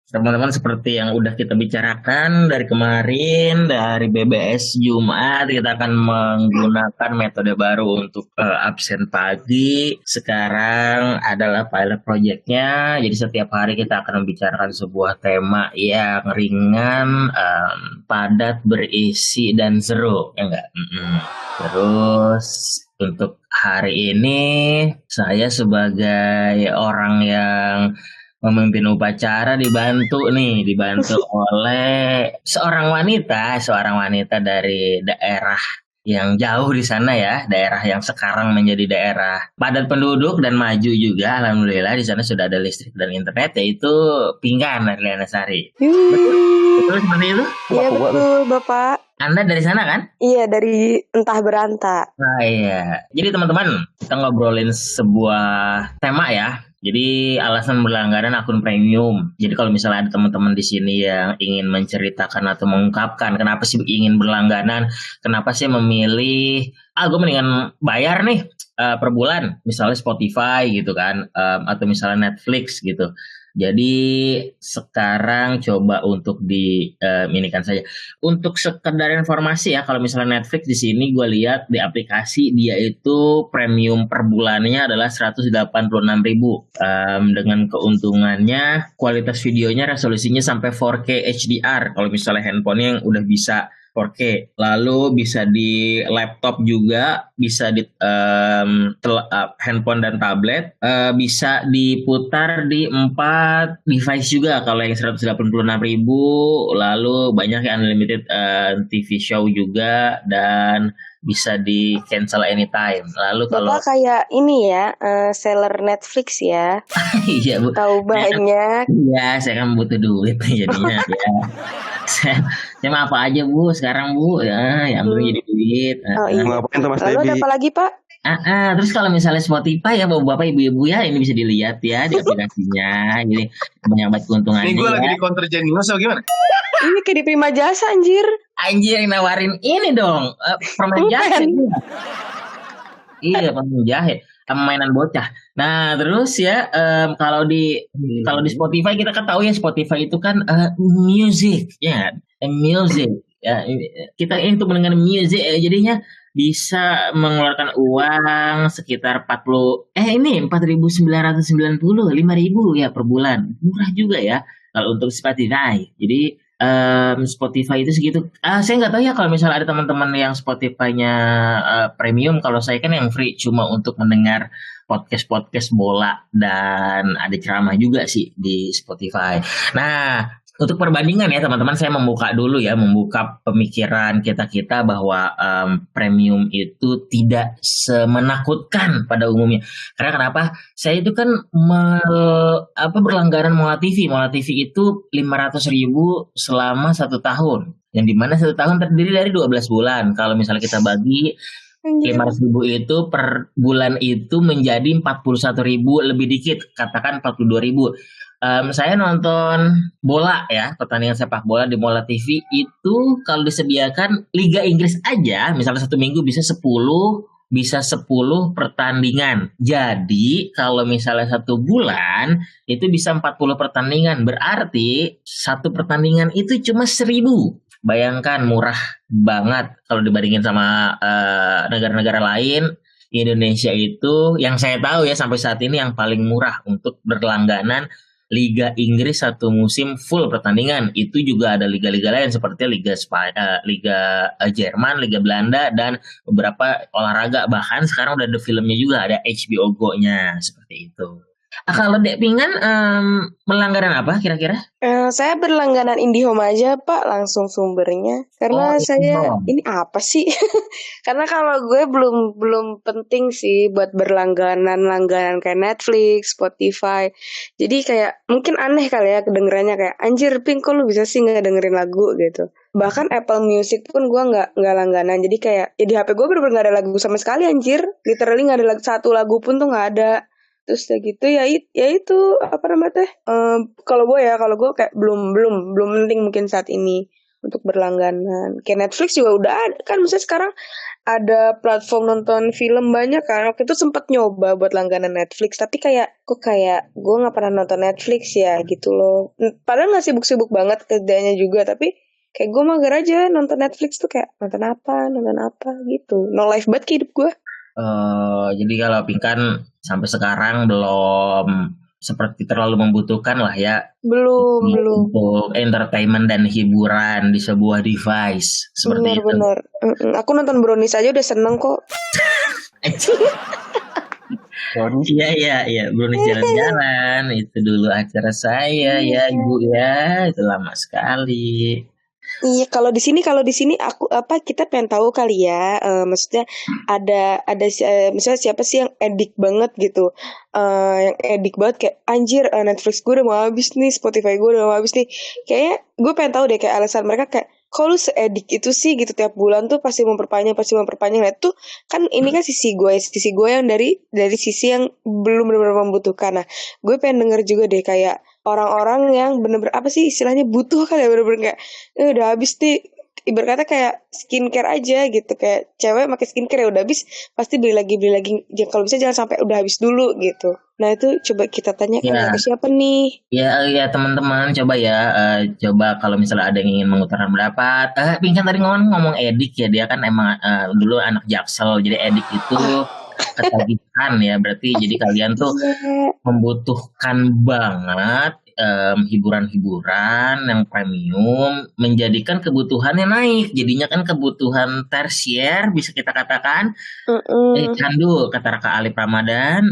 teman-teman seperti yang udah kita bicarakan dari kemarin, dari BBS Jumat, kita akan menggunakan metode baru untuk absen pagi. Sekarang adalah pilot projectnya, jadi setiap hari kita akan membicarakan sebuah tema yang ringan, padat, berisi, dan seru, ya enggak? Terus untuk hari ini saya sebagai orang yang memimpin upacara dibantu oleh seorang wanita dari daerah yang jauh di sana ya, daerah yang sekarang menjadi daerah padat penduduk dan maju juga. Alhamdulillah di sana sudah ada listrik dan internet, yaitu Pinggan Arliana Sari. Betul seperti itu? Iya betul Bapak. Anda dari sana kan? Iya, dari entah berantah. Nah iya. Jadi teman-teman, kita ngobrolin sebuah tema ya. Jadi alasan berlangganan akun premium. Jadi kalau misalnya ada teman-teman di sini yang ingin menceritakan atau mengungkapkan kenapa sih ingin berlangganan, kenapa sih memilih, gue mendingan bayar nih per bulan, misalnya Spotify gitu kan, atau misalnya Netflix gitu. Jadi sekarang coba untuk minikan saja. Untuk sekedar informasi ya, kalau misalnya Netflix di sini gue lihat di aplikasi dia itu premium per bulannya adalah 186.000. Dengan keuntungannya kualitas videonya resolusinya sampai 4K HDR. Kalau misalnya handphonenya yang udah bisa 4K, lalu bisa di laptop juga, bisa di handphone dan tablet, bisa diputar di 4 device juga kalau yang 186.000. Lalu banyak yang unlimited TV show juga dan bisa di cancel anytime. Lalu kalau Bapak kayak ini ya, seller Netflix ya. iya Bu, Tahu banyak. iya saya kan butuh duit jadinya ya. Saya mah apa aja Bu sekarang Bu ya, yang penting jadi duit. Oh iya. Ngapain tuh Mas Lalu ada Debi? apa lagi Pak? Terus kalau misalnya Spotify ya bapak ibu-ibu ya, ini bisa dilihat ya di aplikasinya. Jadi banyak banget keuntungannya. Ini gue lagi ya. di counter Jenius atau gimana? Ini kayak di Prima Jasa anjir. Anjir yang nawarin ini dong, permen jahe. Iya permen jahe, mainan bocah. Nah terus ya kalau di Spotify kita kan tahu ya, Spotify itu kan music ya, music ya. Kita ini untuk mendengar music jadinya bisa mengeluarkan uang sekitar 4.990, 5.000 ya per bulan, murah juga ya kalau untuk Spotify. Jadi Spotify itu segitu. Saya nggak tahu ya kalau misalnya ada teman-teman yang Spotify-nya premium. Kalau saya kan yang free, cuma untuk mendengar podcast bola dan ada ceramah juga sih di Spotify. Nah, untuk perbandingan ya teman-teman, saya membuka pemikiran kita bahwa premium itu tidak semenakutkan pada umumnya. Karena kenapa? Saya itu kan berlangganan Mola TV. Mola TV itu 500.000 selama 1 tahun. Yang dimana 1 tahun terdiri dari 12 bulan. Kalau misalnya kita bagi 500.000 itu per bulan itu menjadi 41.000 lebih dikit. Katakan 42.000. Saya nonton bola ya, pertandingan sepak bola di Mola TV itu kalau disediakan Liga Inggris aja, misalnya 1 minggu bisa 10 pertandingan. Jadi kalau misalnya 1 bulan itu bisa 40 pertandingan. Berarti 1 pertandingan itu cuma 1.000. Bayangkan murah banget kalau dibandingin sama negara-negara lain. Indonesia itu yang saya tahu ya sampai saat ini yang paling murah untuk berlangganan Liga Inggris 1 musim full pertandingan. Itu juga ada liga-liga lain seperti Liga Jerman, Liga Belanda, dan beberapa olahraga. Bahkan sekarang udah ada filmnya juga, ada HBO Go-nya seperti itu. Kalau Dek Pingan berlangganan apa kira-kira? Saya berlangganan IndiHome aja Pak, langsung sumbernya. Karena ini apa sih? Karena kalau gue belum penting sih buat langganan kayak Netflix, Spotify. Jadi kayak mungkin aneh kali ya kedengerannya, kayak anjir Pink kok lu bisa sih nggak dengerin lagu gitu. Bahkan Apple Music pun gue nggak langganan. Jadi kayak ya di HP gue bener-bener nggak ada lagu sama sekali anjir. Literally nggak ada satu lagu pun tuh nggak ada. Terus kayak gitu ya itu apa namanya teh, kalau gue kayak belum penting mungkin saat ini untuk berlangganan. Kayak Netflix juga udah ada kan, maksudnya sekarang ada platform nonton film banyak kan. Waktu itu sempat nyoba buat langganan Netflix, tapi kayak gue nggak pernah nonton Netflix ya gitu loh. Padahal nggak sibuk-sibuk banget kerjanya juga, tapi kayak gue mager aja nonton Netflix tuh, kayak nonton apa gitu. No life banget hidup gue. Jadi kalau Pinkan sampai sekarang belum seperti terlalu membutuhkan lah ya Belum. untuk entertainment dan hiburan di sebuah device seperti itu. Bener. Aku nonton Brownies aja udah seneng kok. Iya, Brownies jalan-jalan itu dulu acara saya ya Ibu ya, itu lama sekali. Iya, kalau di sini aku kita pengen tahu kali ya, maksudnya ada misalnya siapa sih yang edik banget gitu, yang edik banget kayak anjir, Netflix gue udah mau habis nih, Spotify gue udah mau habis nih, kayaknya gue pengen tahu deh kayak alasan mereka kayak kok lu seedik itu sih gitu, tiap bulan tuh pasti memperpanjang. Nah itu kan ini kan sisi gue yang dari sisi yang belum benar-benar membutuhkan. Nah gue pengen denger juga deh kayak orang-orang yang bener-bener apa sih istilahnya butuh kali ya, bener-bener kayak udah habis nih, ibarat kata kayak skincare aja gitu, kayak cewek pakai skincare ya udah habis pasti beli lagi ya, kalau bisa jangan sampai udah habis dulu gitu. Nah itu coba kita tanyakan ke siapa nih. Ya teman-teman coba ya, coba kalau misalnya ada yang ingin mengutarakan pendapat. Pinkan tadi ngomong edik ya, dia kan emang dulu anak Jaksel, jadi edik itu ketagihan ya, berarti jadi kalian tuh membutuhkan banget hiburan-hibuburan yang premium, menjadikan kebutuhannya naik, jadinya kan kebutuhan tersier bisa kita katakan, candu kata Raka Alif Ramadan,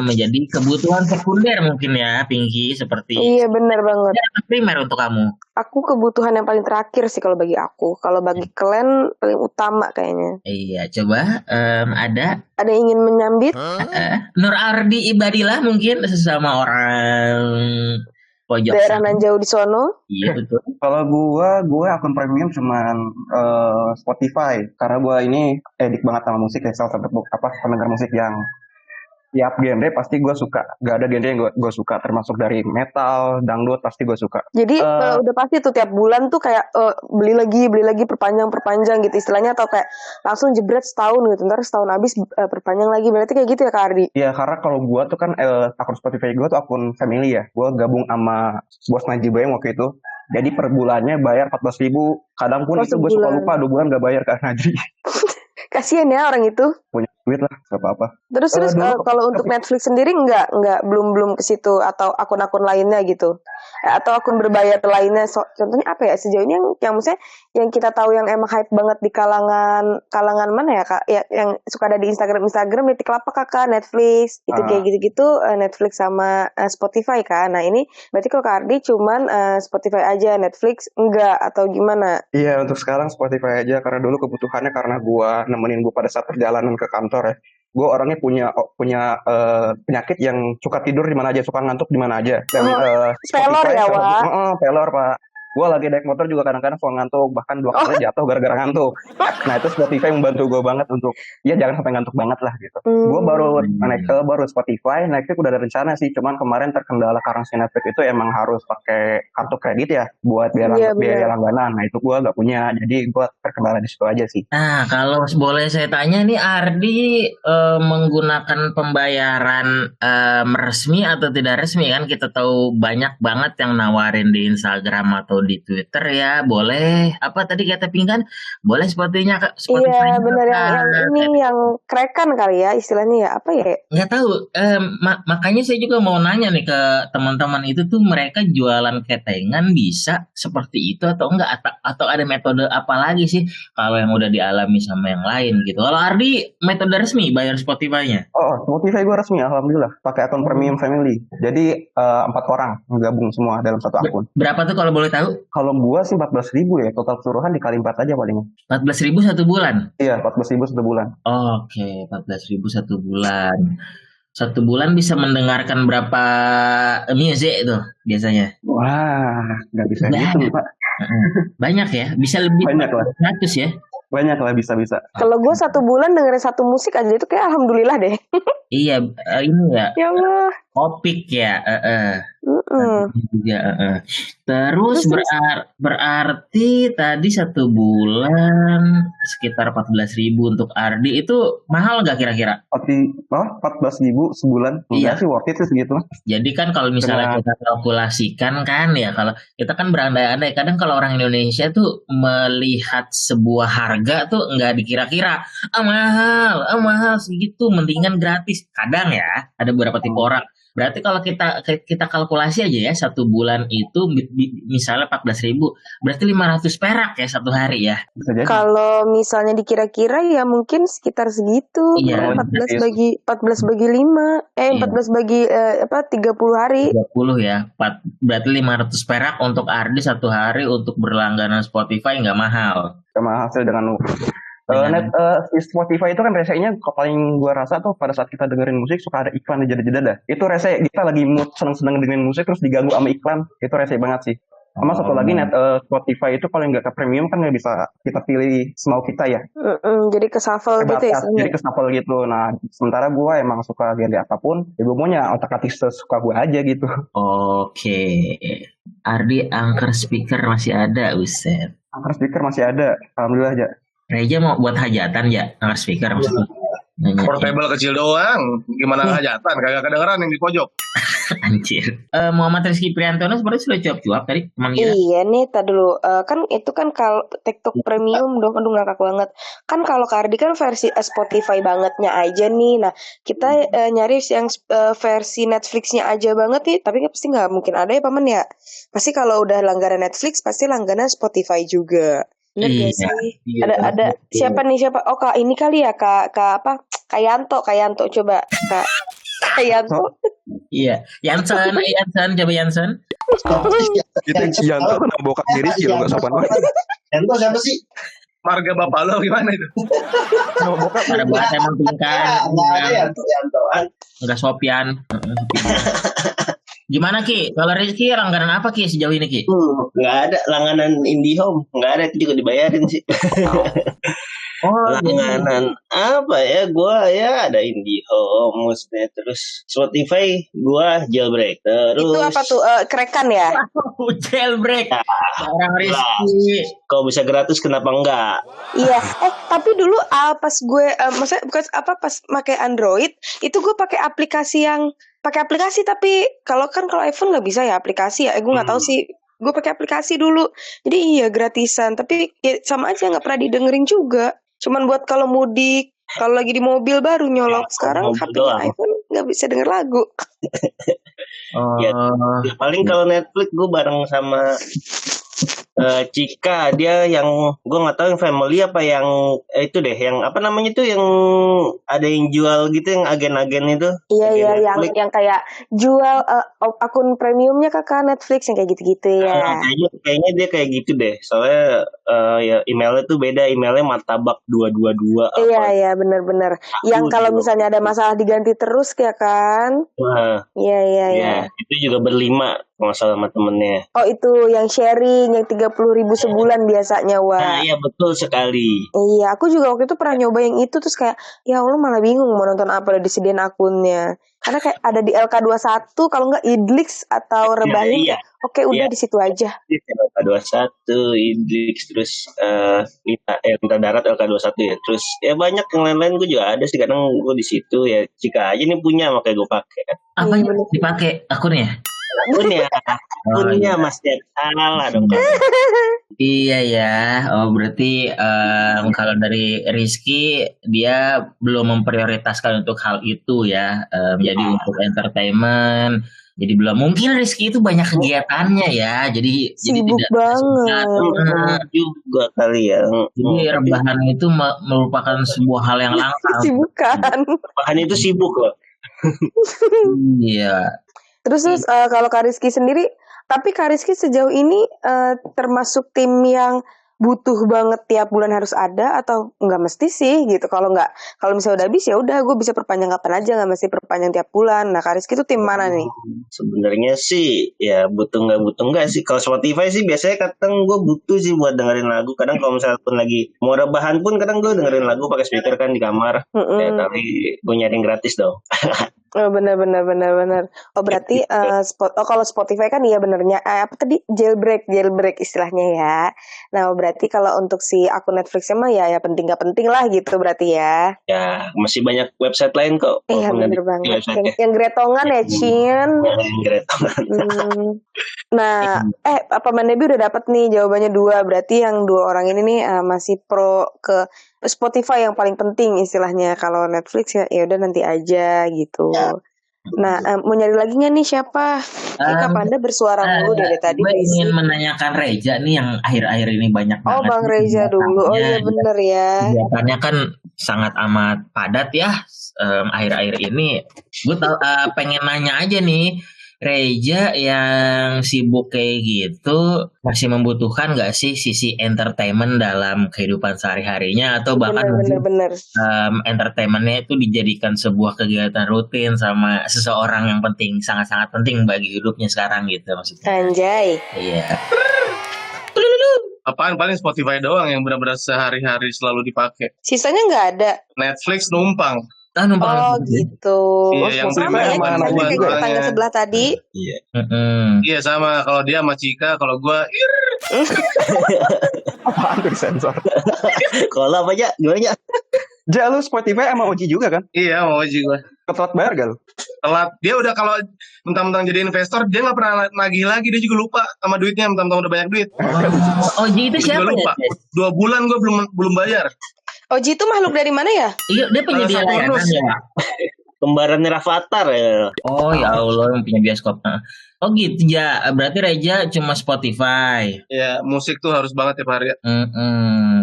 menjadi kebutuhan sekunder mungkin ya Pinky, seperti Iya benar banget. Primer untuk kamu. Aku kebutuhan yang paling terakhir sih kalau bagi aku. Kalau bagi kalian paling utama kayaknya. Iya, coba ada yang ingin menyambit? Nur Ardi Ibadillah mungkin sesama orang pojok daerah nan jauh di sono. Iya betul. Kalau gue akun premium cuman Spotify, karena gue ini edik banget sama musik ya, salah satu pendengar musik yang tiap genre pasti gue suka. Gak ada genre yang gue suka, termasuk dari metal, dangdut pasti gue suka. Jadi udah pasti tuh tiap bulan tuh kayak beli lagi perpanjang gitu istilahnya, atau kayak langsung jebret setahun gitu, ntar setahun habis perpanjang lagi, berarti kayak gitu ya Kak Ardi? Iya, karena kalau gue tuh kan akun Spotify gue tuh akun family ya, gue gabung sama bos Najib yang waktu itu. Jadi per bulannya bayar 14.000, kadang pun itu gue suka lupa 2 bulan gak bayar ke Najib. Kasian ya orang itu. Punya duit lah, gak apa-apa. Terus kalau untuk Netflix sendiri belum ke situ, atau akun-akun lainnya gitu, atau akun berbayar lainnya, contohnya apa ya sejauh ini yang maksudnya yang kita tahu yang emang hype banget di kalangan mana ya Kak, ya, yang suka ada di Instagram Nitik Lapak Kakak, Netflix itu kayak gitu-gitu, Netflix sama Spotify kan. Nah ini berarti kalau Kak Ardi cuman Spotify aja, Netflix enggak atau gimana? Iya, untuk sekarang Spotify aja, karena dulu kebutuhannya karena gue nemenin gue pada saat perjalanan ke kantor ya. Gue orangnya punya penyakit yang suka tidur di mana aja, suka ngantuk di mana aja. Dan pelor ya, Wak? Pelor, Pak. Gue lagi naik motor juga kadang-kadang suka ngantuk, bahkan 2 kali jatuh gara-gara ngantuk. Nah itu Spotify membantu gue banget untuk ya jangan sampai ngantuk banget lah gitu. Gue baru Spotify, Netflix udah ada rencana sih, cuman kemarin terkendala karena si Netflix itu emang harus pakai kartu kredit ya buat biaya langganan. Nah itu gue gak punya, jadi gue terkendala di situ aja sih. Nah kalau boleh saya tanya nih, Ardi menggunakan pembayaran resmi atau tidak resmi? Kan kita tahu banyak banget yang nawarin di Instagram atau di Twitter ya, boleh apa tadi kata Pinkan, boleh Spotify-nya Kak. Iya benar, yang ini yang kerekan kali ya istilahnya ya, apa ya? Nggak tahu, makanya saya juga mau nanya nih ke teman-teman, itu tuh mereka jualan ketengan bisa seperti itu atau enggak, atau ada metode apa lagi sih kalau yang udah dialami sama yang lain gitu. Kalau Ardi metode resmi bayar Spotify-nya? Oh, Spotify gue resmi alhamdulillah, pakai akun premium family. Jadi 4 orang gabung semua dalam satu akun. Berapa tuh kalau boleh tahu? Kalau gua sih 14.000 ya, total keseluruhan dikali 4 aja paling. 14.000 1 bulan? Iya, 14.000 1 bulan. Oke, 14.000 1 bulan. 1 bulan bisa mendengarkan berapa music tuh biasanya? Wah, nggak bisa gitu Pak. Banyak ya, bisa lebih banyak lah. 100 ya? Banyak lah, bisa. Kalau gue 1 bulan dengerin 1 musik aja itu kayak alhamdulillah deh. Iya, ini ya. Ya Allah. Opik ya, Mm-mm. juga. Terus Terus berarti tadi 1 bulan sekitar 14.000 untuk Ardi itu mahal nggak kira-kira? 14.000 sebulan. Enggak Iya. sih, worth it sih segitu. Jadi kan kalau misalnya Dengan kita kalkulasikan kan ya, kalau kita kan berandai-andai, kadang kalau orang Indonesia tuh melihat sebuah harga tuh nggak dikira-kira, ah mahal segitu, mendingan gratis. Kadang ya ada beberapa tipe orang. Berarti kalau kita kalkulasi aja ya, 1 bulan itu misalnya 14.000, berarti 500 perak ya 1 hari ya. bisa jadi. kalau misalnya dikira-kira ya mungkin sekitar segitu. Iya, 14 bagi 5. iya. 14 bagi 30 hari. 30 ya, berarti 500 perak untuk Ardi 1 hari untuk berlangganan Spotify nggak mahal. Sama hasil dengan Spotify itu kan resenya paling gua rasa tuh pada saat kita dengerin musik suka ada iklan di jeda-jeda dah. Itu rese kita lagi mood seneng-seneng dengerin musik terus diganggu sama iklan. Itu rese banget sih. Sama satu lagi Spotify itu kalau nggak ke premium kan nggak bisa kita pilih semau kita ya. Jadi ke shuffle gitu ya. Jadi ke shuffle gitu. Nah sementara gua emang suka genre apapun, ya gue maunya otak-atik sesuka gue aja gitu. Oke. Ardi angker speaker masih ada, Uset. Angker speaker masih ada, alhamdulillah aja. Reja mau buat hajatan ya, angker speaker maksudnya. Portable kecil doang. Gimana hajatan? Kagak kedengeran yang di pojok. Anjir. Muhammad Rizky Priantono sebenarnya sudah cuap-cuap tadi teman kita. Iya nih, tadi dulu. Kan itu kan kalau TikTok Premium dong, aduh ngakak banget. Kan kalau Kardi kan versi Spotify bangetnya aja nih. Nah, kita nyari yang versi Netflixnya aja banget nih. Tapi pasti nggak mungkin ada ya paman ya. Pasti kalau udah langganan Netflix, pasti langganan Spotify juga. Bener gak sih? Iya, Ada siapa nih siapa? Oh kak ini kali ya kak apa? Kayanto coba kak Kayanto. Iya, Yansen, coba Yansen. Itu Yanto kan bokap diri sih lo nggak sopan banget. Yanto siapa sih? Marga bapak lo gimana itu? Sama bokap Ada buat emang tingkat. Nggak ada Yantoan. Enggak Sopian. Gimana Ki? Kalau Rizky langganan apa Ki sejauh ini Ki? Nggak ada langganan IndiHome, nggak ada, itu juga dibayarin sih. Langganan apa ya? Gua ya ada IndiHome, maksudnya terus Spotify gua jailbreak terus. Itu apa tuh? Kerekan ya? Jailbreak. Orang Rizky. Kalau bisa gratis kenapa enggak? Iya. Tapi dulu pas gue, maksudnya bukan apa pas pakai Android, itu gue pakai aplikasi tapi kalau iPhone nggak bisa ya aplikasi ya. Gue nggak tahu sih. Gue pakai aplikasi dulu. Jadi iya gratisan. Tapi ya, sama aja nggak pernah didengerin juga. Cuman buat kalau mudik, kalau lagi di mobil baru nyolok. Sekarang HP iPhone nggak bisa denger lagu. Ya, paling kalau Netflix gue bareng sama Cika, dia yang gue nggak tahu yang family apa yang itu deh, yang apa namanya tuh yang ada yang jual gitu, yang agen-agen itu. Iya yang kayak jual akun premiumnya kakak Netflix yang kayak gitu-gitu ya. Kayaknya dia kayak gitu deh, soalnya ya emailnya tuh beda, emailnya martabak 222. Iya benar-benar. Yang kalau misalnya ada masalah diganti terus ya kan? Iya. Itu juga berlima masalah sama temennya. Oh itu yang sharing yang 30.000 sebulan biasanya wah. Nah iya betul sekali. Iya aku juga waktu itu pernah nyoba yang itu terus kayak ya Allah malah bingung mau nonton apa udah disediain akunnya. Karena kayak ada di LK21 kalau nggak Idlix atau Rebahan. Iya. Oke udah di situ aja. LK21 Idlix terus Minta Darat LK21 ya. Terus ya banyak yang lain-lain gue juga ada sih, kadang gue di situ ya. Jika aja nih punya makanya gue pakai. Apa yang dipakai akunnya? Akunnya Mas Jet. Salah dong. Iya ya. Oh berarti kalau dari Rizky dia belum memprioritaskan untuk hal itu ya. Jadi untuk entertainment. Jadi belum, mungkin Rizky itu banyak kegiatannya ya. Jadi sibuk tidak banget juga kali ya. Jadi rebahan itu merupakan sebuah hal yang langka. Sibukan. Rebahan itu sibuk loh. Iya. Terus kalau Kak Rizky sendiri, tapi Kak Rizky sejauh ini termasuk tim yang butuh banget tiap bulan harus ada atau nggak mesti sih gitu? Kalau misalnya udah habis ya udah gue bisa perpanjang kapan aja, nggak mesti perpanjang tiap bulan. Nah Kak Rizky itu tim mana nih? Sebenarnya sih ya butuh nggak sih. Kalau Spotify sih biasanya kadang gue butuh sih buat dengerin lagu. Kadang kalau misalnya pun lagi mau rebahan pun kadang gue dengerin lagu pakai speaker kan di kamar. Ya tapi gue nyari gratis dong. Oh, benar. Oh, berarti kalau Spotify kan iya benernya apa tadi jailbreak istilahnya ya. Nah, berarti kalau untuk si akun Netflixnya mah ya penting gak penting lah gitu berarti ya. Ya, masih banyak website lain kok. Iya bener banget. Yang gretongan ya, Cin. Yang gretongan. Nah, apa Mandebi udah dapat nih jawabannya 2. Berarti yang 2 orang ini nih masih pro ke Spotify yang paling penting istilahnya. Kalau Netflix ya udah nanti aja gitu. Nah, mau nyari lagi nggak nih siapa? Kak Panda bersuara mulu dari tadi. Gue ingin menanyakan Reza nih yang akhir-akhir ini banyak banget. Oh, Bang Reza dulu. Oh iya bener ya. Kegiatannya kan sangat amat padat ya akhir-akhir ini. Gue pengen nanya aja nih, Reza yang sibuk kayak gitu masih membutuhkan nggak sih sisi entertainment dalam kehidupan sehari-harinya atau bahkan bener. entertainmentnya itu dijadikan sebuah kegiatan rutin sama seseorang yang penting, sangat-sangat penting bagi hidupnya sekarang gitu maksudnya. Anjay. Iya. Apaan paling Spotify doang yang benar-benar sehari-hari selalu dipakai. Sisanya nggak ada. Netflix numpang. Oh gitu. Iya, yang sama ya kayak tetangga sebelah tadi. Iya. Iya sama. Kalau dia sama Cika, kalau gue Apaan tuh sensor? Kalau apa aja, gimana aja? Ja, lu Spotify sama Oji juga kan? Iya, mau Oji gue. Ketelat bayar gak lu? Telat. Dia udah kalau mentang-mentang jadi investor, dia nggak pernah nagih lagi. Dia juga lupa sama duitnya, mentang-mentang udah banyak duit. Oji itu siapa lupa. ya? 2 bulan gue belum bayar. Oji itu makhluk dari mana ya? Iya, dia penyedia layanan ya. Kembarannya Rafathar ya. Oh ya Allah, yang punya bioskop. Oh gitu ya, berarti Reja cuma Spotify. Ya, musik tuh harus banget tiap hari.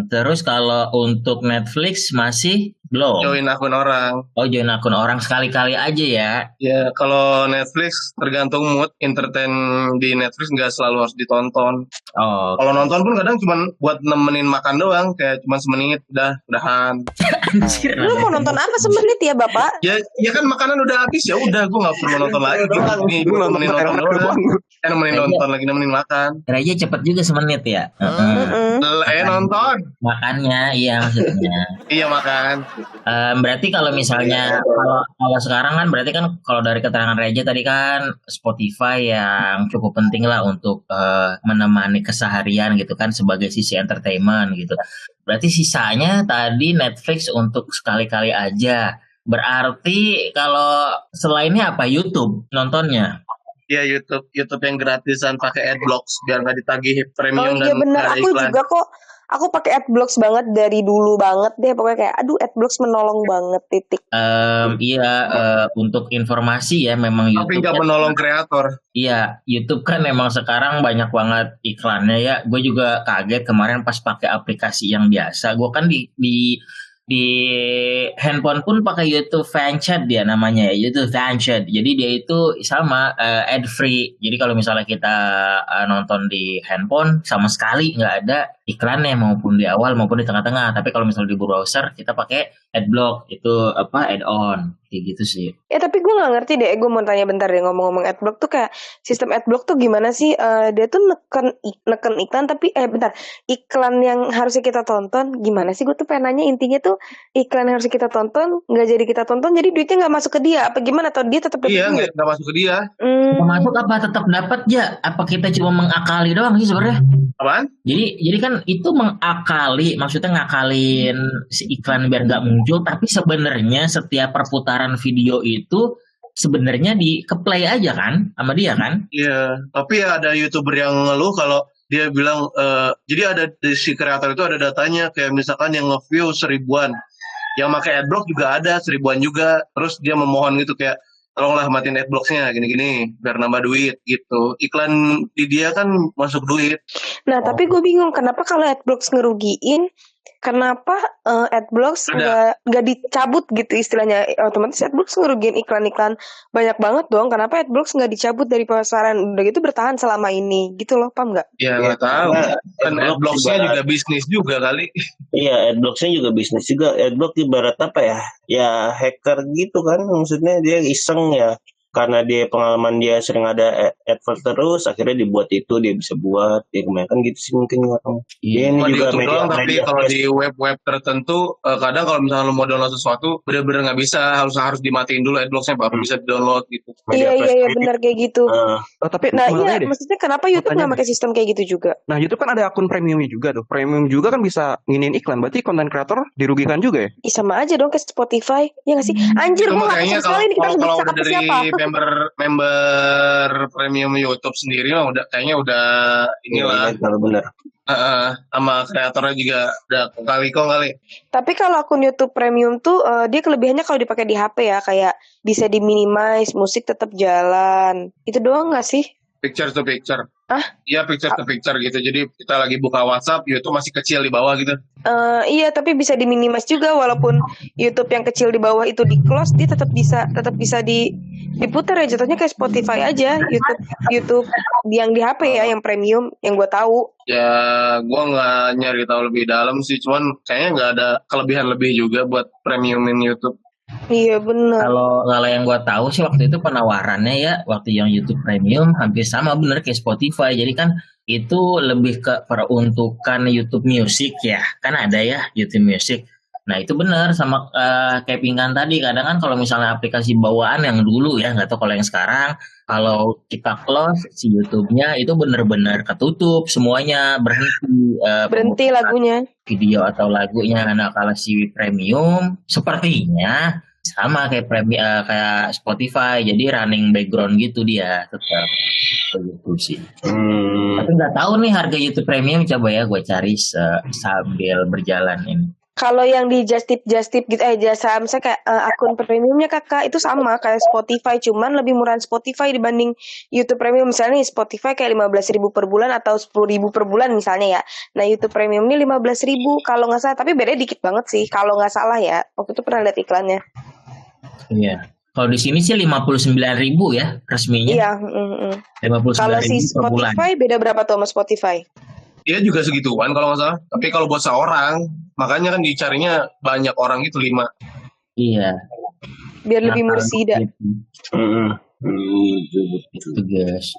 Terus kalau untuk Netflix masih belum? Join akun orang. Oh, join akun orang sekali-kali aja ya? Ya, kalau Netflix tergantung mood. Entertain di Netflix nggak selalu harus ditonton. Oh. Kalau nonton pun kadang cuma buat nemenin makan doang, kayak cuma semenit, udahan. Anjir. Lu mau nonton apa semenit ya Bapak? Ya kan makanan udah habis, ya udah gue nggak perlu nonton lagi. Nih, gue nemenin nonton doang. Nemenin nonton lagi, nemenin makan. Reja cepet juga semenit ya? Nonton. Makannya, iya maksudnya. Iya makan. Berarti kalau misalnya kalau sekarang kan berarti kan kalau dari keterangan Reja tadi kan Spotify yang cukup penting lah untuk menemani keseharian gitu kan sebagai sisi entertainment gitu. Berarti sisanya tadi Netflix untuk sekali-kali aja. Berarti kalau selainnya apa? YouTube nontonnya? Ya YouTube yang gratisan pakai AdBlocks biar nggak ditagih premium. Oh iya benar, aku iklan. Juga kok. Aku pakai AdBlocks banget dari dulu banget deh, pokoknya kayak aduh AdBlocks menolong banget titik. Untuk informasi ya memang tapi YouTube. Tapi nggak menolong kreator. Iya, YouTube kan memang sekarang banyak banget iklannya ya. Gue juga kaget kemarin pas pakai aplikasi yang biasa. Gue kan di handphone pun pakai YouTube Fanchat dia namanya ya, YouTube Fanchat. Jadi dia itu sama ad free. Jadi kalau misalnya kita nonton di handphone sama sekali nggak ada iklannya maupun di awal maupun di tengah-tengah. Tapi kalau misalnya di browser kita pakai adblock itu add-on kayak gitu sih. Tapi gue nggak ngerti deh. Gue mau tanya bentar deh, ngomong-ngomong adblock tuh kayak sistem adblock tuh gimana sih? Dia tuh neken iklan tapi bentar, iklan yang harusnya kita tonton gimana sih? Gue tuh pengen nanya, intinya tuh iklan yang harusnya kita tonton nggak jadi kita tonton, jadi duitnya nggak masuk ke dia apa gimana? Atau dia tetap dapat? Iya, nggak masuk ke dia. Masuk apa tetap dapat ya? Apa kita cuma mengakali doang sih sebenarnya? Apaan? Jadi kan itu mengakali, maksudnya ngakalin si iklan biar nggak muncul, tapi sebenarnya setiap perputaran video itu sebenarnya di keplay aja kan sama dia kan? Iya, tapi ya ada YouTuber yang ngeluh kalau dia bilang jadi ada di si kreator itu ada datanya, kayak misalkan yang nge-view 1000-an, yang pakai adblock juga ada 1000-an juga, terus dia memohon gitu kayak tolonglah matiin adblocksnya gini-gini biar nambah duit gitu. Iklan di dia kan masuk duit. Nah tapi gue bingung kenapa kalau adblocks ngerugiin, kenapa adblocks nggak dicabut gitu istilahnya? Otomatis adblocks ngerugiin iklan-iklan banyak banget dong. Kenapa adblocks nggak dicabut dari pasaran, udah gitu bertahan selama ini gitu loh, paham nggak? Ya nggak tahu. Kan adblocksnya juga bisnis juga kali. Iya, adblocksnya juga bisnis juga. Adblock ibarat apa ya? Ya hacker gitu kan, maksudnya dia iseng ya karena dia pengalaman dia sering ada advert terus, akhirnya dibuat itu dia bisa buat. Ya kebanyakan gitu sih mungkin orang. Iya. Ini Cuma di juga YouTube doang, tapi media kalau di web-web tertentu kadang kalau misalnya lo mau download sesuatu bener-bener nggak bisa, harus dimatiin dulu adblocksnya baru bisa download gitu. Iya benar kayak gitu. Tapi Nah menurut iya, saya deh, maksudnya kenapa YouTube nggak pakai sistem kayak gitu juga? nah YouTube kan ada akun premiumnya juga tuh. Premium juga kan bisa nginin iklan. Berarti konten kreator dirugikan juga ya? Ih, sama aja dong kayak Spotify, ya nggak sih? Anjir, gue Cuma nggak kayaknya tahu sekali nih kita kalau sebut udah siapa dari siapa. member premium YouTube sendiri mah kayaknya udah inilah. Kalau benar. Sama kreatornya juga udah kali. Tapi kalau akun YouTube Premium tuh dia kelebihannya kalau dipakai di HP ya, kayak bisa diminimize, musik tetap jalan. Itu doang nggak sih? Picture to picture. Iya, picture to picture gitu. Jadi kita lagi buka WhatsApp, YouTube masih kecil di bawah gitu. Iya, tapi bisa diminimize juga walaupun YouTube yang kecil di bawah itu di close, dia tetap bisa diputar ya, jatuhnya kayak Spotify aja. YouTube yang di HP ya, yang premium, yang gue tahu. Ya, gue nggak nyari tahu lebih dalam sih, cuman kayaknya nggak ada kelebihan lebih juga buat premiumin YouTube. Iya benar. Kalau yang gue tahu sih waktu itu penawarannya ya, waktu yang YouTube Premium hampir sama bener kayak Spotify. Jadi kan itu lebih ke peruntukan YouTube Music ya, kan ada ya YouTube Music. Nah itu benar sama kayak pinggan tadi. Kadang kan kalau misalnya aplikasi bawaan yang dulu ya, nggak tahu kalau yang sekarang. Kalau kita close si YouTube-nya itu benar-benar ketutup semuanya, berhenti lagunya, video atau lagunya. Nah kalau si premium sepertinya sama kayak kayak Spotify, jadi running background gitu dia tetap gitu sih. Tapi nggak tahu nih harga YouTube Premium, coba ya gue cari sambil berjalan ini. Kalau yang di Just Tip gitu jasa misalnya kayak akun premiumnya kakak itu sama kayak Spotify, cuman lebih murah Spotify dibanding YouTube Premium. Misalnya nih Spotify kayak 15.000 per bulan atau 10.000 per bulan misalnya ya. Nah YouTube Premium ini 15.000 kalau nggak salah, tapi bedanya dikit banget sih kalau nggak salah ya. Waktu itu pernah lihat iklannya. Iya. Kalau di sini sih 59.000 ya resminya. Iya. 59.000 kalau si per bulan. Spotify beda berapa tuh sama Spotify? Dia juga segituan kalau nggak salah. Tapi kalau buat seorang, makanya kan dicarinya banyak orang gitu 5. Iya. Biar lebih mursyida. Itu guys.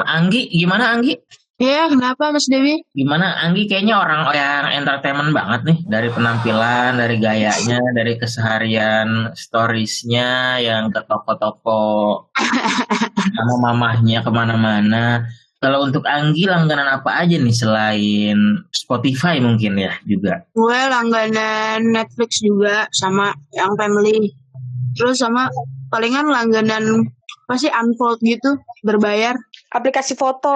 Anggi, gimana Anggi? Ya, kenapa Mas Dewi? Gimana Anggi, kayaknya orang yang entertainment banget nih, dari penampilan, dari gayanya, dari keseharian storiesnya yang ke toko-toko sama mamahnya kemana-mana. Kalau untuk Anggi langganan apa aja nih selain Spotify mungkin ya juga? Gue langganan Netflix juga sama yang family. Terus sama palingan langganan pasti Unfold gitu berbayar. Aplikasi foto.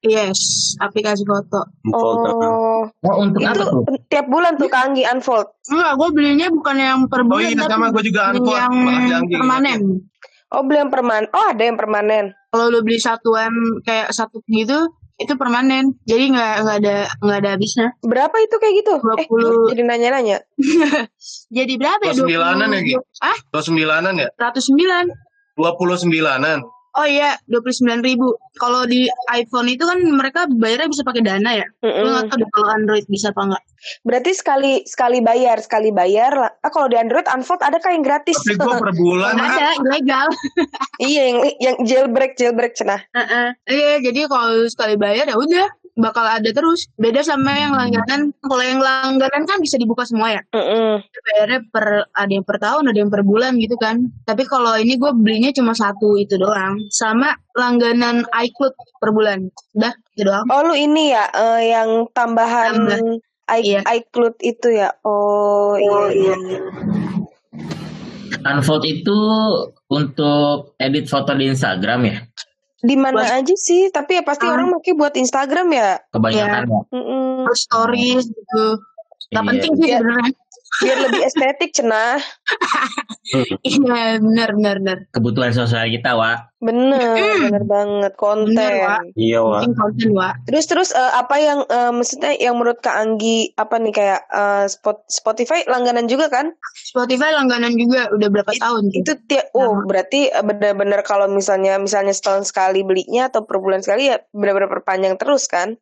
Yes, aplikasi foto. Oh, untuk itu apa tuh? tiap bulan tuh Kak Anggi Unfold. Enggak, gue belinya bukan yang per Oh bulan iya sama gue juga Unfold. yang permanen. Oh beli yang permanen. Oh ada yang permanen. Kalau lu beli 1M kayak satu gitu, itu permanen. Jadi nggak ada habisnya. Berapa itu kayak gitu? 20. Jadi nanya-nanya. Jadi berapa ya? 29-an ya gitu? 29-an ya? 109. 29-an. Oh iya, 29.000. Kalau di iPhone itu kan mereka bayarnya bisa pakai Dana ya. Gue nggak tahu deh kalau Android bisa apa nggak. Berarti sekali bayar. Kalau di Android Unfold ada yang gratis? Tapi gue per bulan Ada ilegal. Iya, yang jailbreak cenah. Iya, jadi kalau sekali bayar ya udah bakal ada terus. Beda sama yang langganan. Kalau yang langganan kan bisa dibuka semua ya. Bayarnya ada yang per tahun, ada yang per bulan gitu kan. Tapi kalau ini gue belinya cuma satu itu doang. Sama langganan iCloud per bulan. Udah, itu doang. Oh lu ini ya yang tambahan iCloud itu ya. Oh iya. Unfold itu untuk edit foto di Instagram ya? Di mana aja sih, tapi ya pasti orang pakai buat Instagram ya. Kebanyakan ya. Stories gitu. Gak penting sih sebenarnya. Biar lebih estetik cenah. Iya benar. Kebutuhan sosial kita, Wak. Bener banget konten. Iya, Wak. Konten, Wak. Terus apa yang maksudnya yang menurut Kak Anggi apa nih kayak Spotify langganan juga kan? Spotify langganan juga udah berapa tahun itu berarti benar-benar kalau misalnya setahun sekali belinya atau per bulan sekali ya benar-benar perpanjang terus kan?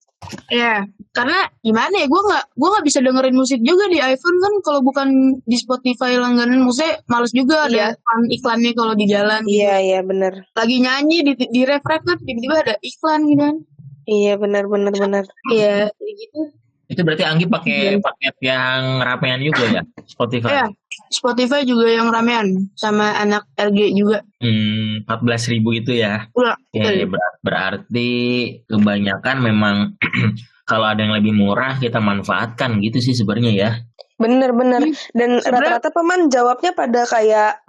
Ya, karena gimana ya, gue nggak bisa dengerin musik juga di iPhone kan kalau bukan di Spotify langganan. Maksudnya males juga ada iklannya kalau di jalan. Iya benar. Lagi nyanyi di ref-ref kan tiba-tiba ada iklan gitu kan. Iya benar. Iya gitu. Itu berarti Anggi pakai paket yang ramean juga ya, Spotify? Iya, Spotify juga yang ramean sama anak LG juga. 14.000 itu ya? Iya. Berarti kebanyakan memang kalau ada yang lebih murah kita manfaatkan gitu sih sebenarnya ya. Bener. Dan rata-rata paman jawabnya pada kayak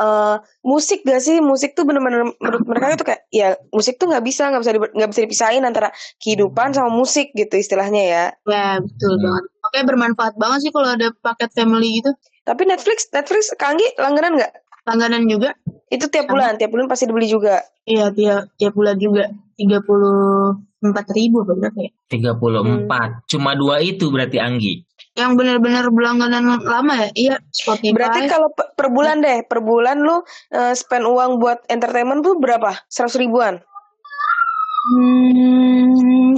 musik gak sih? Musik tuh bener-bener menurut mereka tuh kayak ya musik tuh nggak bisa dipisahin antara kehidupan sama musik gitu istilahnya ya. Ya betul banget. Makanya bermanfaat banget sih kalau ada paket family gitu. Tapi Netflix Kanggi langganan nggak? Langganan juga. Itu tiap bulan pasti dibeli juga. Iya tiap bulan juga 34.000 berapa ya? 34. Cuma 2 itu berarti Anggi. Yang benar-benar berlangganan lama ya? Iya, Spotify. Berarti kalau per bulan lu spend uang buat entertainment tuh berapa? 100 ribuan?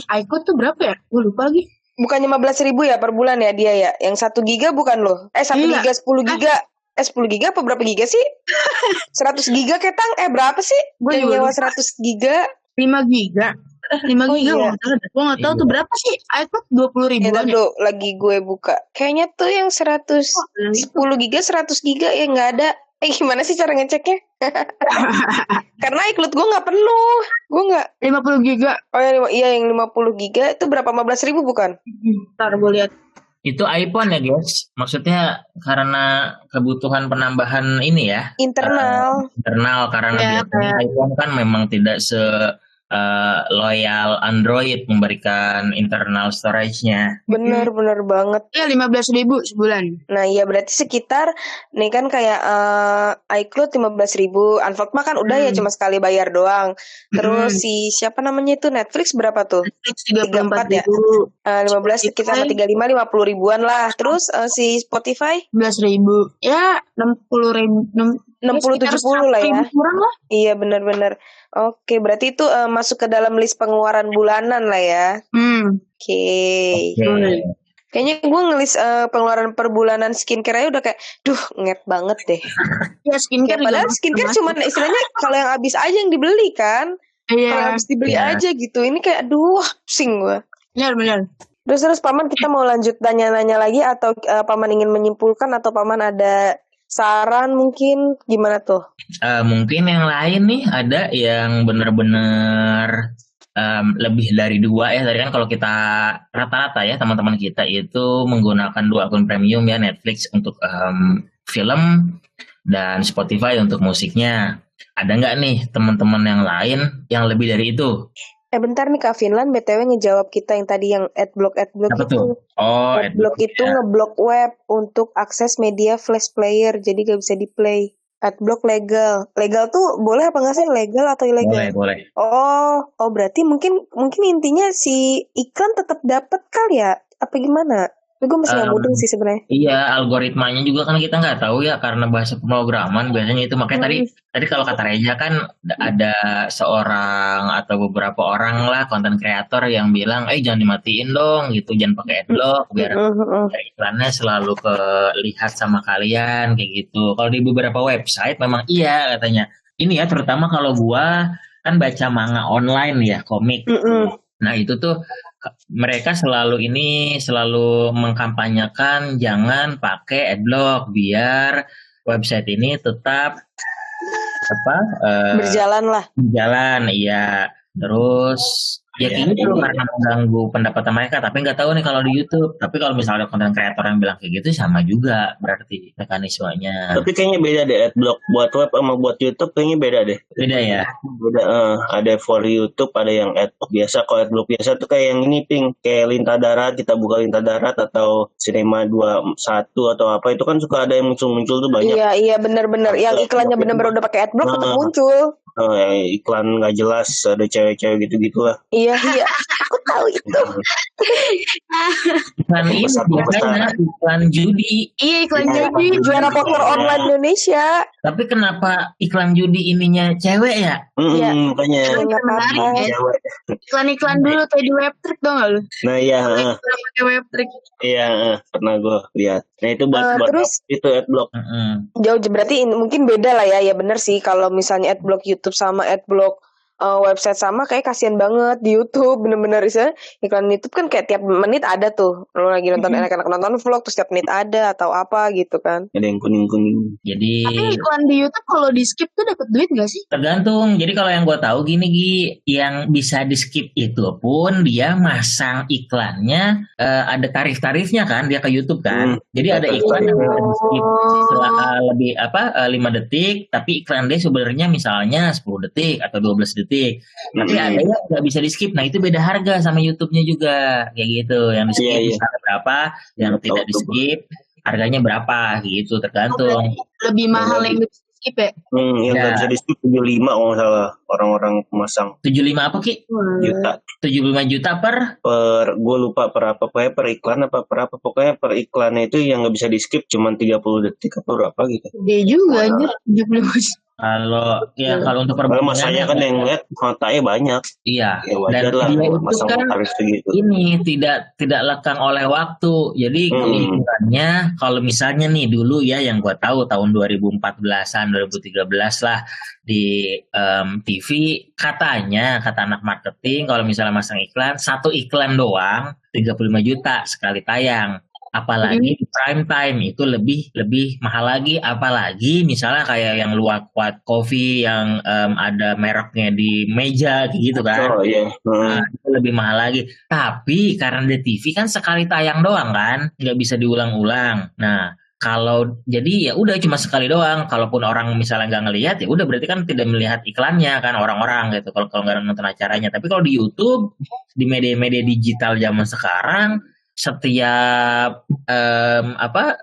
iQOO tuh berapa ya? Gue lupa lagi. Bukan 15.000 ya per bulan ya dia ya? Yang 1 giga bukan loh? 1 giga 10 giga. 10 giga apa berapa giga sih? 100 giga ketang? Berapa sih? Gue nyewa 100 giga. 5 giga. 5 giga gue gak tahu tuh berapa sih. iPod 20.000 lagi gue buka kayaknya tuh yang 10 giga 100 giga ya nggak ada. Gimana sih cara ngeceknya? Karena iCloud gue nggak penuh. Gue nggak 50 giga. Oh iya yang 50 giga itu berapa? 15.000 bukan? Ntar gue lihat. Itu iPhone ya guys, maksudnya karena kebutuhan penambahan ini ya internal karena biasanya iPhone kan memang tidak loyal Android memberikan internal storage-nya. Bener banget. Ya 15.000 sebulan. Nah iya berarti sekitar nih kan kayak iCloud 15.000, Unfold mah kan udah ya cuma sekali bayar doang. Terus si siapa namanya itu Netflix berapa tuh? Netflix 34 ya. 15 sekitar 35 50 ribuan lah. Terus si Spotify 11.000. Ya 60.000 60-70 lah ya. Kurang lah. Iya benar. Oke, berarti itu masuk ke dalam list pengeluaran bulanan lah ya. Oke. Kayaknya gue ngelis pengeluaran per bulanan skincare aja udah kayak, nget banget deh. Ya skincare. Padahal skincare cuma istilahnya kalau yang habis aja yang dibeli kan. Kalau habis dibeli aja gitu. Ini kayak pusing gue. Benar. Terus Paman kita mau lanjut tanya-nanya lagi atau Paman ingin menyimpulkan atau Paman ada saran mungkin gimana tuh? Mungkin yang lain nih ada yang benar-benar lebih dari 2 ya. Tadi kan kalau kita rata-rata ya teman-teman kita itu menggunakan 2 akun premium ya, Netflix untuk film dan Spotify untuk musiknya. Ada nggak nih teman-teman yang lain yang lebih dari itu? Bentar nih Kak Finland BTW ngejawab kita yang tadi yang adblock itu. Adblock itu ngeblok web untuk akses media flash player, jadi gak bisa di-play. Adblock legal tuh boleh apa nggak sih, legal atau ilegal? Boleh. Oh berarti mungkin intinya si iklan tetap dapat kali ya? Apa gimana? Gue masih nggak mudeng sih sebenarnya. Iya, algoritmanya juga kan kita nggak tahu ya karena bahasa pemrograman biasanya itu. Makanya tadi kalau kata Reja kan ada seorang atau beberapa orang lah konten kreator yang bilang, jangan dimatiin dong gitu, jangan pakai adblock biar iklannya selalu kelihat sama kalian kayak gitu. Kalau di beberapa website memang iya katanya. Ini ya terutama kalau gua kan baca manga online ya, komik. Nah itu tuh mereka selalu mengkampanyekan jangan pakai adblock biar website ini tetap berjalan iya. Terus ya kayak gitu karena mengganggu pendapatan mereka, tapi nggak tahu nih kalau di YouTube. Tapi kalau misalnya konten kreator yang bilang kayak gitu sama juga berarti mekanismenya. Tapi kayaknya beda deh adblock buat web sama buat YouTube, kayaknya beda deh. Beda ya? Beda. Ada for YouTube, ada yang adblock biasa. Kalau adblock biasa tuh kayak yang ini kayak Lintah Darat, kita buka Lintah Darat atau Cinema 21 atau apa, itu kan suka ada yang muncul tuh banyak. Iya benar-benar. Yang iklannya benar-benar udah pakai adblock tetap muncul. yang iklan nggak jelas, ada cewek-cewek gitu-gitu lah. Iya, aku tahu itu. Iklan ini biasanya iklan judi. Iya, iklan judi. Juara poker online Indonesia. Tapi kenapa iklan judi ininya cewek ya? Iya. Makanya. Menarik ya. Iklan-iklan dulu kayak di Webtrick dong nggak lu? Nah iya. Pakai Webtrick. Iya, pernah gue lihat. Nah itu buat terus itu adblock. Jauh berarti mungkin beda lah ya. Ya benar sih kalau misalnya adblock YouTube sama adblock website sama, kayak kasihan banget di YouTube. Bener-bener iklan YouTube kan kayak tiap menit ada tuh. Lo lagi nonton anak-anak nonton vlog terus tiap menit ada atau apa gitu kan. Ada yang kuning-kuning. Jadi tapi iklan di YouTube kalau di skip tuh dapat duit gak sih? Tergantung. Jadi kalau yang gue tahu gini Gi, yang bisa di skip itu pun dia masang iklannya, ada tarif-tarifnya kan, dia ke YouTube kan. Jadi ada iklan yang bisa di skip setelah lebih 5 detik, tapi iklan dia sebenarnya misalnya 10 detik atau 12 detik. Tapi ada yang nggak bisa di skip. Nah itu beda harga sama YouTube-nya juga kayak gitu. Yang di skip misalnya berapa, yang tidak di skip harganya berapa gitu, tergantung. Lebih mahal yang di skip ya? Yang nggak bisa di skip 75 kalau nggak salah orang-orang pemasang. 75 apa Ki? Juta. 75 juta per gue lupa per apa, pokoknya per iklan apa per apa, pokoknya per iklannya itu yang nggak bisa di skip cuma 30 detik apa berapa gitu. Dia juga anjir 70. Kalau untuk perbandingannya masanya kan yang lihat matanya banyak. Iya. Ya wajar Dan lah dia itu masang kan tarif segitu. ini tidak lekang oleh waktu. Jadi keunggulannya kalau misalnya nih dulu ya yang gua tahu tahun 2014-an 2013 lah di TV katanya, kata anak marketing, kalau misalnya masang iklan, satu iklan doang 35 juta sekali tayang. Apalagi di prime time itu lebih mahal lagi, apalagi misalnya kayak yang luwak White Coffee yang ada mereknya di meja gitu kan. Oh iya. Nah, itu lebih mahal lagi. Tapi karena di TV kan sekali tayang doang kan, nggak bisa diulang-ulang. Nah, kalau jadi ya udah cuma sekali doang. Kalaupun orang misalnya nggak ngelihat ya udah berarti kan tidak melihat iklannya kan orang-orang gitu. Kalau nggak nonton acaranya. Tapi kalau di YouTube, di media-media digital zaman sekarang, setiap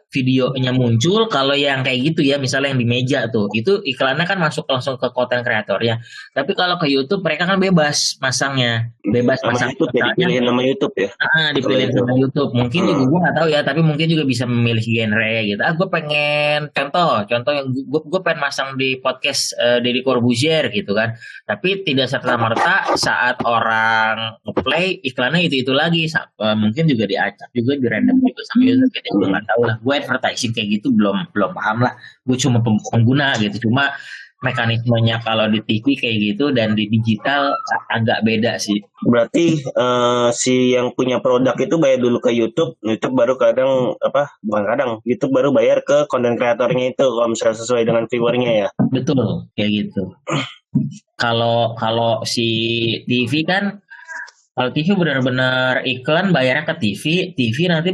videonya muncul, kalau yang kayak gitu ya misalnya yang di meja tuh itu iklannya kan masuk langsung ke konten kreatornya. Tapi kalau ke YouTube mereka kan bebas masangnya, bebas masang YouTube ya, dipilihin nama YouTube ya. Dipilih sama YouTube. Mungkin juga gue nggak tahu ya, tapi mungkin juga bisa memilih genre gitu. Gue pengen contoh yang gue pengen masang di podcast Deddy Corbuzier gitu kan. Tapi tidak serta-merta saat orang ngeplay iklannya itu lagi. Mungkin juga diacak juga di random juga sama user. Gue nggak tahu lah. Gue advertising kayak gitu belum paham lah. Gue cuma pengguna gitu. Cuma mekanismenya kalau di TV kayak gitu dan di digital agak beda sih. Berarti si yang punya produk itu bayar dulu ke YouTube baru YouTube baru bayar ke konten kreatornya itu kalau misalnya sesuai dengan viewernya ya. Betul, kayak gitu. Kalau si TV kan, kalau TV benar-benar iklan bayarnya ke TV nanti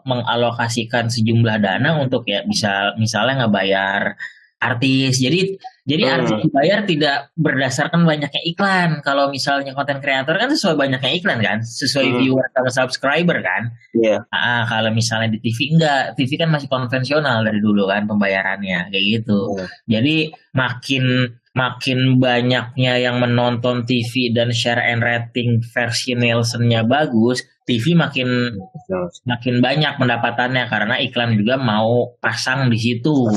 mengalokasikan sejumlah dana untuk ya bisa misalnya ngebayar artis. Jadi artis dibayar tidak berdasarkan banyaknya iklan. Kalau misalnya konten kreator kan sesuai banyaknya iklan kan, sesuai viewer atau subscriber kan. Iya. Kalau misalnya di TV enggak, TV kan masih konvensional dari dulu kan pembayarannya kayak gitu. Jadi makin banyaknya yang menonton TV dan share and rating versi Nielsen-nya bagus, TV makin banyak pendapatannya karena iklan juga mau pasang di situ.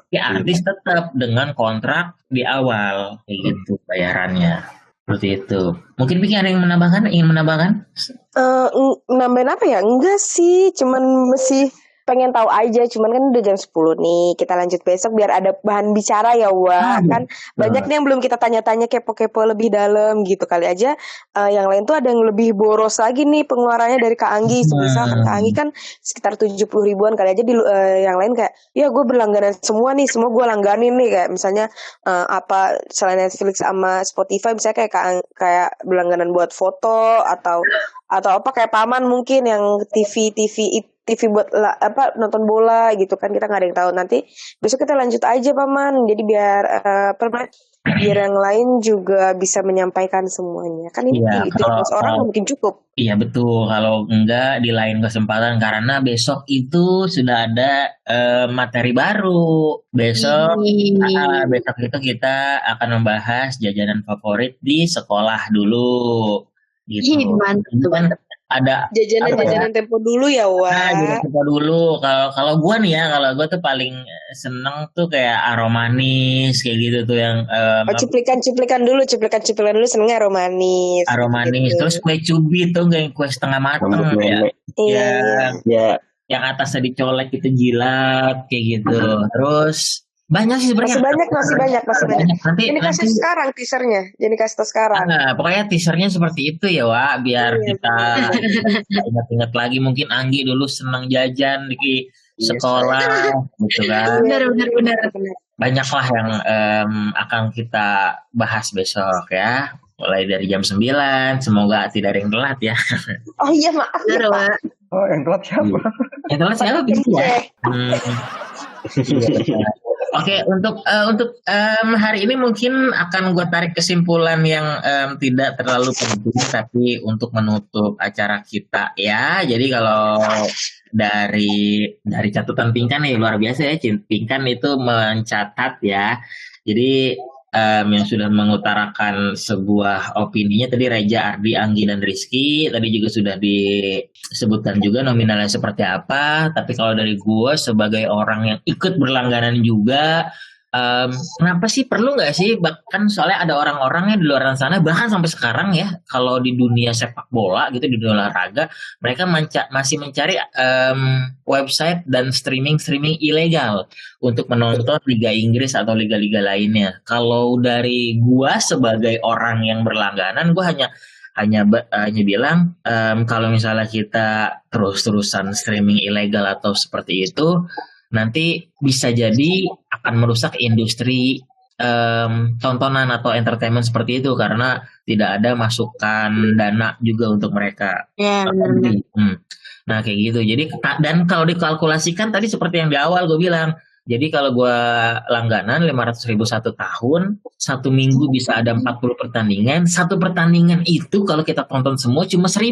Ya artis tetap dengan kontrak di awal kayak gitu bayarannya. Seperti itu. Mungkin Vicky ada yang ingin menambahkan? Nambahin apa ya? Enggak sih, cuman masih pengen tahu aja, cuman kan udah jam 10 nih, kita lanjut besok biar ada bahan bicara ya Wak. Kan banyak nih yang belum kita tanya-tanya, kepo-kepo lebih dalam gitu. Kali aja yang lain tuh ada yang lebih boros lagi nih pengeluarannya dari Kak Anggi. Misalkan Kak Anggi kan sekitar 70 ribuan, kali aja di yang lain kayak ya gue berlangganan semua gue langganin nih, kayak misalnya selain Netflix sama Spotify misalnya kayak berlangganan buat foto atau apa kayak Paman mungkin yang TV buat nonton bola gitu kan, kita nggak ada yang tahu. Nanti besok kita lanjut aja Paman, jadi biar biar yang lain juga bisa menyampaikan semuanya. Kan ini Iya, 17 orang nggak mungkin cukup. Iya betul, kalau enggak di lain kesempatan karena besok itu sudah ada materi baru. Besok besok itu kita akan membahas jajanan favorit di sekolah dulu. Gitu. Itu kan ada jajanan Tempo dulu ya, Wak. jajanan Tempo dulu. Kalau gua nih ya, kalau gua tuh paling seneng tuh kayak aromanis kayak gitu tuh yang cuplikan dulu senengnya aromanis. Aromanis gitu. Terus kue cubit tuh kayak kue setengah mateng ya. Iya. Yang atasnya dicolek itu jilat kayak gitu. Terus banyak sih sebenarnya. Masih banyak. Nanti kasih sekarang teasernya. Jadi kasih tau sekarang. Pokoknya teasernya seperti itu ya, Wak. Biar kita ingat-ingat lagi. Mungkin Anggi dulu senang jajan di sekolah, gitu kan. Benar. Banyak lah yang akan kita bahas besok ya. Mulai dari jam 9. Semoga tidak ada yang telat ya. Oh iya, maaf ya, Pak. Oh, yang telat siapa? Yang telat siapa bisa ya? Oke, untuk hari ini mungkin akan gue tarik kesimpulan yang tidak terlalu penting, tapi untuk menutup acara kita ya. Jadi kalau dari catatan Pinkan nih luar biasa ya, Pinkan itu mencatat ya. Jadi yang sudah mengutarakan sebuah opininya tadi Reja, Ardi, Anggi, dan Rizky. Tadi juga sudah disebutkan juga nominalnya seperti apa. Tapi kalau dari gue sebagai orang yang ikut berlangganan juga, kenapa sih perlu nggak sih? Bahkan soalnya ada orang-orangnya di luar sana, bahkan sampai sekarang ya, kalau di dunia sepak bola gitu, di dunia olahraga, mereka masih mencari website dan streaming ilegal untuk menonton Liga Inggris atau liga-liga lainnya. Kalau dari gua sebagai orang yang berlangganan, gua hanya bilang kalau misalnya kita terus-terusan streaming ilegal atau seperti itu, nanti bisa jadi akan merusak industri tontonan atau entertainment seperti itu karena tidak ada masukan dana juga untuk mereka. Nah kayak gitu. Jadi dan kalau dikalkulasikan tadi seperti yang di awal gue bilang, jadi kalau gue langganan 500.000 1 tahun, 1 minggu bisa ada 40 pertandingan. 1 pertandingan itu kalau kita tonton semua cuma 1.000.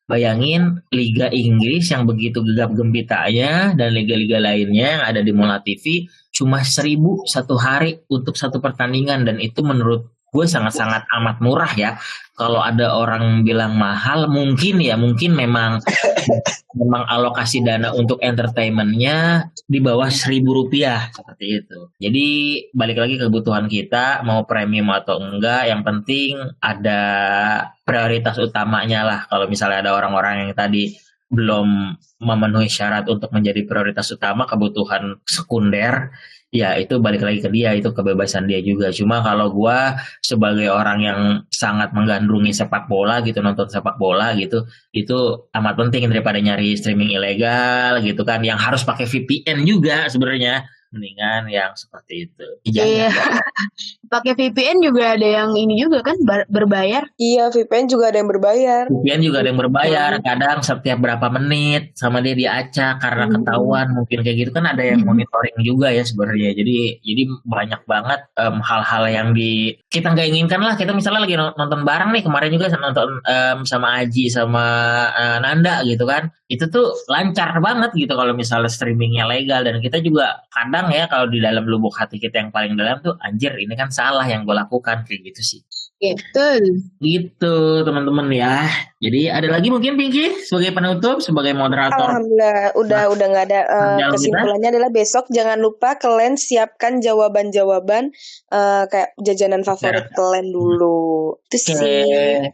Bayangin Liga Inggris yang begitu gegap gempitanya dan liga-liga lainnya yang ada di Mola TV cuma 1.000 1 hari untuk 1 pertandingan, dan itu menurut gue sangat-sangat amat murah ya. Kalau ada orang bilang mahal, mungkin memang alokasi dana untuk entertainmentnya di bawah Rp1.000 seperti itu. Jadi balik lagi ke kebutuhan kita, mau premium atau enggak, yang penting ada prioritas utamanya lah. Kalau misalnya ada orang-orang yang tadi belum memenuhi syarat untuk menjadi prioritas utama, kebutuhan sekunder, ya itu balik lagi ke dia, itu kebebasan dia juga. Cuma kalau gue sebagai orang yang sangat menggandrungi sepak bola gitu, nonton sepak bola gitu, itu amat penting daripada nyari streaming ilegal gitu kan, yang harus pakai VPN juga sebenarnya. Mendingan yang seperti itu. Iya. Pakai VPN juga ada yang ini juga kan berbayar. Iya, VPN juga ada yang berbayar. Kadang setiap berapa menit sama dia diacak karena ketahuan mungkin kayak gitu kan, ada yang monitoring juga ya sebenarnya. Jadi banyak banget hal-hal yang kita nggak inginkan lah. Kita misalnya lagi nonton bareng nih, kemarin juga nonton sama Aji sama Nanda gitu kan. Itu tuh lancar banget gitu kalau misalnya streamingnya legal, dan kita juga kadang ya kalau di dalam lubuk hati kita yang paling dalam tuh, anjir ini kan salah yang gue lakukan kayak gitu sih. Betul. Gitu teman-teman ya. Jadi ada lagi mungkin Pinky sebagai penutup, sebagai moderator. Alhamdulillah udah nggak ada. Kesimpulannya adalah besok jangan lupa kalian siapkan jawaban-jawaban kayak jajanan favorit kalian dulu. Itu sih.